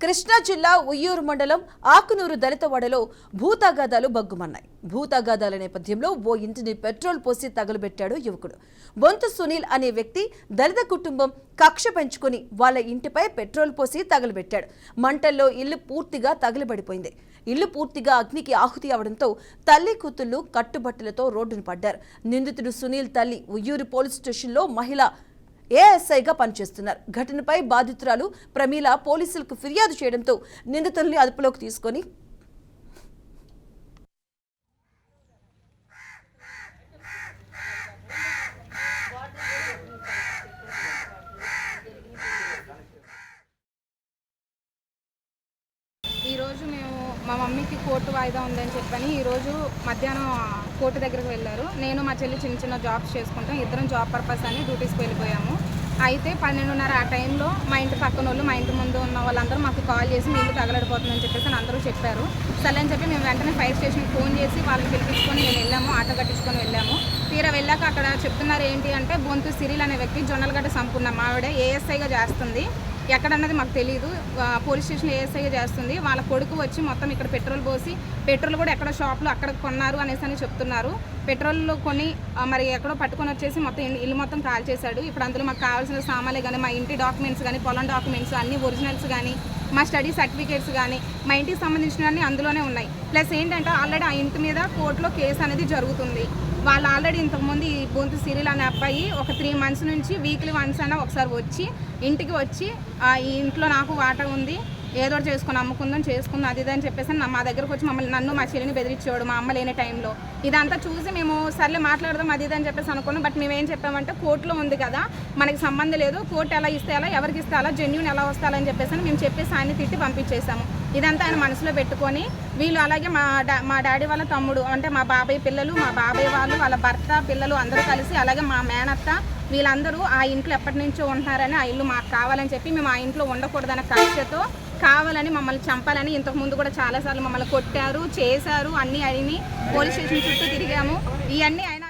కృష్ణా జిల్లా ఉయ్యూరు మండలం ఆకునూరు దళితవాడలో భూతగాదాలు బగ్గుమన్నాయి. భూతగాదాల నేపథ్యంలో ఓ ఇంటిని పెట్రోల్ పోసి తగులబెట్టాడు యువకుడు. బొంతు సునీల్ అనే వ్యక్తి దళిత కుటుంబం కక్ష పెంచుకుని వాళ్ళ ఇంటిపై పెట్రోల్ పోసి తగులబెట్టాడు. మంటల్లో ఇల్లు పూర్తిగా తగిలిబడిపోయింది. ఇల్లు పూర్తిగా అగ్నికి ఆహుతి అవడంతో తల్లి కూతుళ్లు కట్టుబట్టలతో రోడ్డును పడ్డారు. నిందితుడు సునీల్ తల్లి ఉయ్యూరు పోలీస్ స్టేషన్లో మహిళ ఏఎస్ఐగా పనిచేస్తున్నారు. ఘటనపై బాధితురాలు ప్రమీల పోలీసులకు ఫిర్యాదు చేయడంతో నిందితుల్ని అదుపులోకి తీసుకొని ఈరోజు మేము మా మమ్మీకి కోర్టు వాయిదా ఉందని చెప్పని ఈరోజు మధ్యాహ్నం కోర్టు దగ్గరికి వెళ్ళారు. నేను మా చెల్లి చిన్న చిన్న జాబ్స్ చేసుకుంటాం. ఇద్దరం జాబ్ పర్పస్ అని డ్యూటీస్కి వెళ్ళిపోయాము. అయితే 12:30 ఆ టైంలో మా ఇంటి పక్కన వాళ్ళు, మా ఇంటి ముందు ఉన్న వాళ్ళందరూ మాకు కాల్ చేసి మీ ఇల్లు తగలడిపోతుందని చెప్పేసి అందరూ చెప్పారు. సరే అని చెప్పి మేము వెంటనే ఫైర్ స్టేషన్కి ఫోన్ చేసి వాళ్ళని పిలిపించుకొని మేము వెళ్ళాము. ఆటో కట్టించుకొని వెళ్ళాము. తీరా వెళ్ళాక అక్కడ చెప్తున్నారు ఏంటి అంటే, బొంతు సిరిల్ అనే వ్యక్తి జొన్నలగడ్డ సంపూర్ణ ఆవిడ ఏఎస్ఐగా చేస్తుంది. ఎక్కడన్నది మాకు తెలియదు. పోలీస్ స్టేషన్ ఏఎస్ఐగా చేస్తుంది. వాళ్ళ కొడుకు వచ్చి మొత్తం ఇక్కడ పెట్రోల్ పోసి, పెట్రోల్ కూడా ఎక్కడ షాప్లో అక్కడ కొన్నారు అనేసి అని చెప్తున్నారు. పెట్రోల్ కొని మరి ఎక్కడో పట్టుకొని వచ్చేసి మొత్తం ఇల్లు మొత్తం కాల్ చేశాడు. ఇప్పుడు అందులో మాకు కావాల్సిన సామాన్లు కానీ, మా ఇంటి డాక్యుమెంట్స్ కానీ, పొలం డాక్యుమెంట్స్ అన్ని ఒరిజినల్స్ కానీ, మా స్టడీ సర్టిఫికేట్స్ కానీ, మా ఇంటికి సంబంధించినవన్నీ అందులోనే ఉన్నాయి. ప్లస్ ఏంటంటే ఆల్రెడీ ఆ ఇంటి మీద కోర్టులో కేసు అనేది జరుగుతుంది. వాళ్ళు ఆల్రెడీ ఇంతకుముందు ఈ బొంతు సిరిల్ అనే అబ్బాయి ఒక 3 months నుంచి వీక్లీ వన్స్ అయినా ఒకసారి వచ్చి ఇంటికి వచ్చి ఈ ఇంట్లో నాకు వాటా ఉంది, ఏదో చేసుకుని అమ్ముకుందాం చేసుకుందాం అది అని చెప్పేసి మా దగ్గరకు వచ్చి నన్ను మా చెల్లిని బెదిరించేవాడు మా అమ్మ లేని టైంలో. ఇదంతా చూసి మేము సర్లే మాట్లాడదాం అది అని చెప్పేసి అనుకున్నాం. బట్ మేము ఏం చెప్పామంటే, కోర్టులో ఉంది కదా, మనకి సంబంధం లేదు, కోర్టు ఎలా ఇస్తే అలా, ఎవరికి ఇస్తే అలా, జెన్యూన్ ఎలా వస్తాలని చెప్పేసి మేము చెప్పేసి ఆయన్ని తిట్టి పంపించేసాము. ఇదంతా ఆయన మనసులో పెట్టుకొని వీళ్ళు అలాగే మా డాడీ వాళ్ళ తమ్ముడు అంటే మా బాబాయ్ పిల్లలు, మా బాబాయ్ వాళ్ళు, వాళ్ళ భర్త, పిల్లలు అందరూ కలిసి, అలాగే మా మేనత్త వీళ్ళందరూ ఆ ఇంట్లో ఎప్పటి నుంచో ఉంటున్నారని, ఆ ఇల్లు మాకు కావాలని చెప్పి మేము ఆ ఇంట్లో ఉండకూడదన్న కక్షతో కావాలని మమ్మల్ని చంపాలని ఇంతకుముందు కూడా చాలాసార్లు మమ్మల్ని కొట్టారు, చేశారు. అన్నీ అయినాయి. పోలీస్ స్టేషన్ చుట్టూ తిరిగాము. ఇవన్నీ ఆయన